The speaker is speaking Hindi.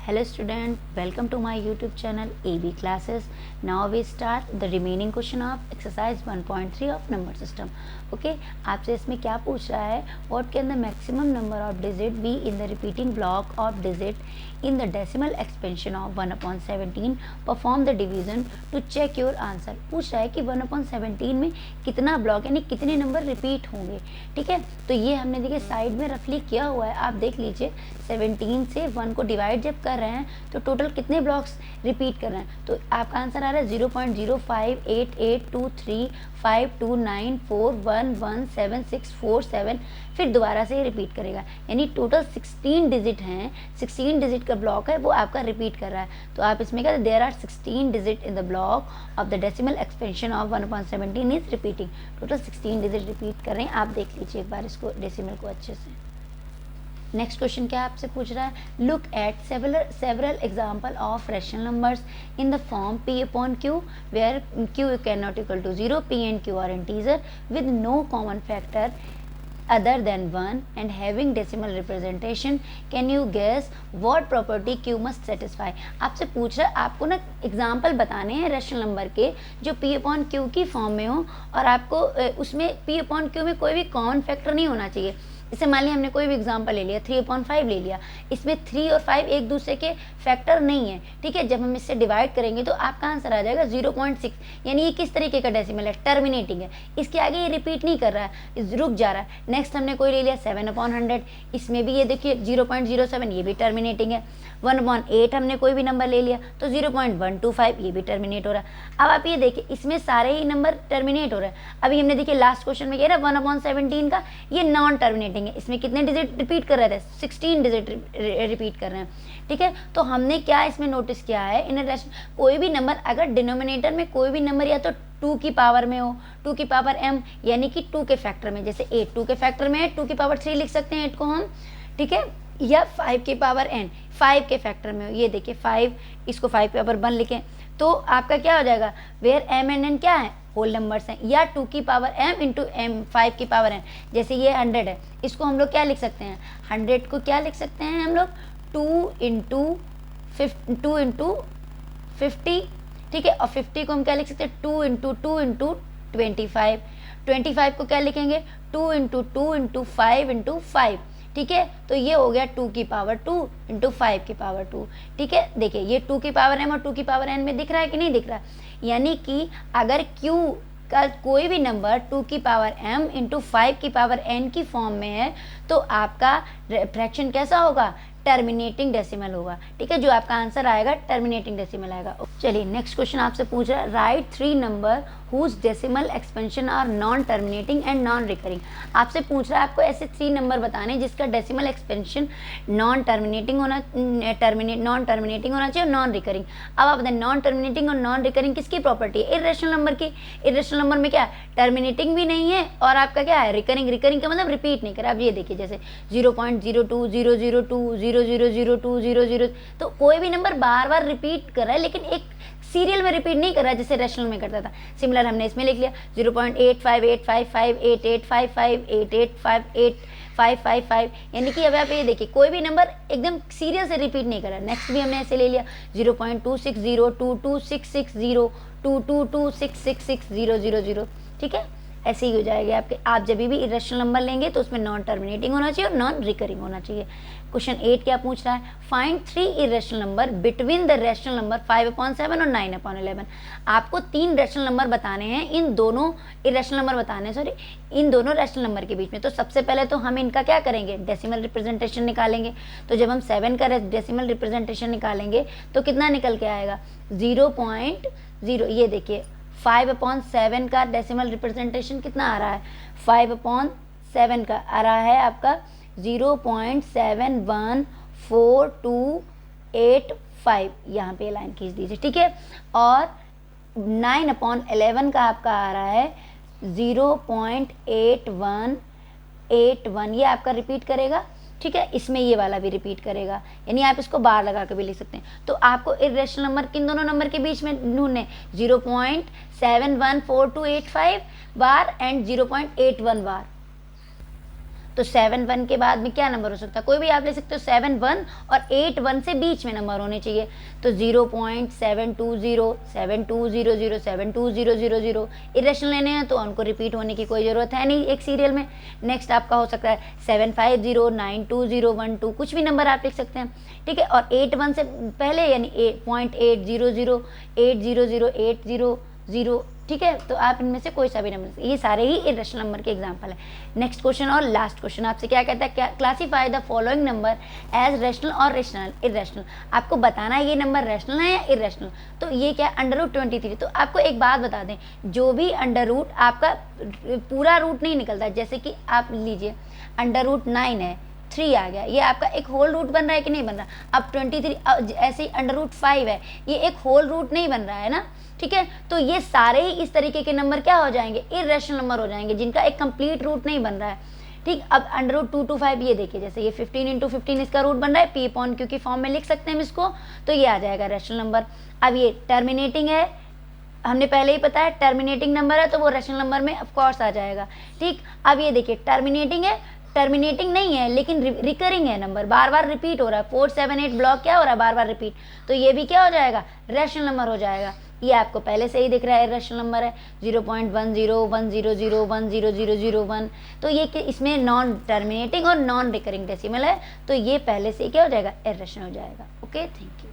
Hello student, welcome to my YouTube channel AB Classes. Now we start the remaining question of exercise 1.3 of number system. Okay, आपसे इसमें क्या पूछ रहा है? What can the maximum number of digit be in the repeating block of digit in the decimal expansion of 1/17? Perform the division to check your answer. पूछ रहा है कि 1/17 में कितना ब्लॉक यानी कितने नंबर रिपीट होंगे. ठीक है, तो ये हमने देखिए साइड में रफली किया हुआ है. आप देख लीजिए 17 से 1 को डिवाइड जब कर रहे हैं तो टोटल कितने ब्लॉक्स रिपीट कर रहे हैं. तो आपका आंसर आ रहा है 0.0588235294117647. फिर दोबारा से रिपीट करेगा यानी टोटल 16 डिजिट हैं. 16 डिजिट का ब्लॉक है वो आपका रिपीट कर रहा है. तो आप इसमें कहते हैं there are 16 digit in the block of the decimal expansion of 1/17 is repeating. Total 16 digit repeat कर रहे हैं. आप देख लीजिए एक बार इसको डेसिमल को अच्छे से. नेक्स्ट क्वेश्चन क्या आपसे पूछ रहा है. Look at several example of rational numbers in the form p upon q where q can not equal to 0, p and q are integer with no common factor other than 1 and having decimal representation. Can you guess what property q must satisfy? आपसे पूछ रहा है आपको ना एग्जाम्पल बताने हैं रैशनल नंबर के जो p upon q की फॉर्म में हो और आपको उसमें p upon q में कोई भी कॉमन फैक्टर नहीं होना चाहिए. जैसे मान लिया हमने कोई भी एग्जांपल ले लिया 3/5 ले लिया. इसमें 3 और 5 एक दूसरे के फैक्टर नहीं है. ठीक है, जब हम इससे डिवाइड करेंगे तो आपका आंसर आ जाएगा 0.6. यानी ये किस तरीके का डेसिमल है, टर्मिनेटिंग है. इसके आगे ये रिपीट नहीं कर रहा है, रुक जा रहा है. नेक्स्ट हमने कोई ले लिया 7/100. इसमें भी ये देखिए 0.07 ये भी टर्मिनेटिंग है. 1/8 हमने कोई भी नंबर ले लिया तो 0.125 ये भी टर्मिनेट हो रहा है. अब आप ये देखिए इसमें सारे ही नंबर टर्मिनेट हो रहे हैं. अभी हमने देखिए लास्ट क्वेश्चन में कह रहा है 1/17 का ये नॉन टर्मिनेटिंग है. इसमें कितने डिजिट रिपीट कर रहे थे, 16 डिजिट रिपीट कर रहे हैं. ठीक है, तो हमने क्या इसमें नोटिस किया है इन कोई भी नंबर अगर डिनोमिनेटर में कोई भी नंबर या तो 2 की पावर में हो, 2 की पावर m यानी कि 2 के फैक्टर में, जैसे 8 2 के फैक्टर में है 2 की पावर 3 लिख सकते हैं 8 को हम. ठीक है, या 5 की पावर n 5 के फैक्टर में हो. ये देखिए 5 इसको 5 की पावर 1 लिखें तो आपका क्या हो जाएगा वेयर m एंड n क्या है होल नंबर्स हैं. या 2 की पावर m इंटू m 5 की पावर n. जैसे ये 100 है इसको हम लोग क्या लिख सकते हैं 100 को क्या लिख सकते हैं हम लोग 2 इंटू 50. ठीक है, और 50 को हम क्या लिख सकते हैं 2 इंटू 25. 25 को क्या लिखेंगे 2 इंटू 5. ठीक है, तो ये हो गया 2 की पावर 2 इंटू 5 की पावर 2. ठीक है, देखिए ये 2 की पावर m और 2 की पावर n में दिख रहा है कि नहीं दिख रहा. यानी कि अगर q का कोई भी नंबर 2 की पावर m इंटू 5 की पावर n की फॉर्म में है तो आपका फ्रैक्शन कैसा होगा, टर्मिनेटिंग डेसिमल होगा. ठीक है, जो आपका आंसर आएगा टर्मिनेटिंग डेसिमल आएगा. चलिए नेक्स्ट क्वेश्चन आपसे पूछ रहा है write 3 number whose decimal expansion are non terminating and non recurring. आपसे पूछ रहा है आपको ऐसे 3 नंबर बताने जिसका डेसिमल एक्सपेंशन नॉन टर्मिनेटिंग होना चाहिए और नॉन रिकरिंग. अब आप बताएं नॉन टर्मिनेटिंग और नॉन रिकरिंग किसकी प्रॉपर्टी है, इर्रेशनल नंबर की. इर्रेशनल नंबर में क्या टर्मिनेटिंग भी नहीं है और आपका क्या है रिकरिंग का मतलब रिपीट नहीं करा. अब ये देखिए जैसे 0.02 002 000 0 तो कोई भी नंबर बार बार रिपीट कर रहा है लेकिन एक सीरियल में रिपीट नहीं कर रहा है जैसे रैशनल में करता था. सिमिलर हमने इसमें लिख लिया 0.85855888588555 यानी कि अब आप ये देखिए कोई भी नंबर एकदम सीरियल से रिपीट नहीं कर रहा. नेक्स्ट भी हमने ऐसे ले लिया 0.260226660 222666000. ठीक है, ऐसे ही हो जाएगा आपके. आप जब भी इरेशनल नंबर लेंगे तो उसमें नॉन टर्मिनेटिंग होना चाहिए और नॉन रिकरिंग होना चाहिए. क्वेश्चन 8 क्या पूछ रहा है find 3 irrational number between the rational number 5/7 और 9/11. आपको 3 रैशनल नंबर बताने हैं इन दोनों रैशनल नंबर के बीच में. तो सबसे पहले तो हम इनका क्या करेंगे डेसिमल रिप्रेजेंटेशन निकालेंगे. तो जब हम 7 का डेसिमल रिप्रेजेंटेशन निकालेंगे तो कितना निकल के आएगा 0.0. ये देखिए 5/7 का डेसिमल रिप्रेजेंटेशन कितना आ रहा है 5/7 का आ रहा है आपका 0.714285. यहाँ पे लाइन खींच दीजिए. ठीक है, और 9/11 का आपका आ रहा है 0.8181. ये आपका रिपीट करेगा. ठीक है, इसमें ये वाला भी रिपीट करेगा यानी आप इसको बार लगा के भी लिख सकते हैं. तो आपको इर्रेशनल नंबर किन दोनों नंबर के बीच में ढूंढने 0.714285 बार एंड 0.81 बार. तो 7 1 के बाद में क्या नंबर हो सकता है, कोई भी आप ले सकते हो। 7 1 और 8 1 से बीच में नंबर होने चाहिए, तो 0.720 7200 72000। इरेशनल लेने हैं तो उनको रिपीट होने की कोई ज़रूरत है नहीं एक सीरियल में। नेक्स्ट आपका हो सकता है 750 920 12, कुछ भी नंबर आप लिख सकते हैं, ठीक है। और 8 1 से पहले यानी 8.800 800 ठीक है। तो आप इनमें से कोई सा भी नंबर, ये सारे ही इरेशनल नंबर के एग्जांपल है। नेक्स्ट क्वेश्चन और लास्ट क्वेश्चन आपसे क्या कहता है, क्या classify the following number as rational और रेशनल इरेशनल। आपको बताना है ये नंबर रेशनल है या इरेशनल। तो ये क्या है, √23। तो आपको एक बात बता दें, जो भी अंडर रूट आपका पूरा रूट नहीं निकलता, जैसे कि आप लीजिए √9 है, 3 आ गया, ये आपका एक होल रूट बन रहा है कि नहीं बन रहा। अब 23 ऐसे ही √5 है, ये एक होल रूट नहीं बन रहा है ना, ठीक है। तो ये सारे ही इस तरीके के नंबर क्या हो जाएंगे, इरेशनल नंबर हो जाएंगे, जिनका एक कंप्लीट रूट नहीं बन रहा है, ठीक। अब √225 ये देखिए, जैसे ये 15 × 15 इसका रूट बन रहा है, p अपॉन q की फॉर्म में लिख सकते हैं हम इसको, तो ये आ जाएगा रेशनल नंबर। अब ये टर्मिनेटिंग है, हमने पहले ही पता है टर्मिनेटिंग नंबर है तो वो रेशनल नंबर में ऑफकोर्स आ जाएगा, ठीक। अब ये देखिए टर्मिनेटिंग है, टर्मिनेटिंग नहीं है लेकिन रिकरिंग है नंबर, बार बार रिपीट हो रहा है, 4 7 8 ब्लॉक क्या हो रहा है, बार बार रिपीट, तो ये भी क्या हो जाएगा, रेशनल नंबर हो जाएगा। ये आपको पहले से ही दिख रहा है रेशनल नंबर है, 0.10 तो ये इसमें नॉन टर्मिनेटिंग और नॉन रिकरिंग डेसिमल है, तो ये पहले से ही क्या हो जाएगा, इरेशनल हो जाएगा। Okay, thank you.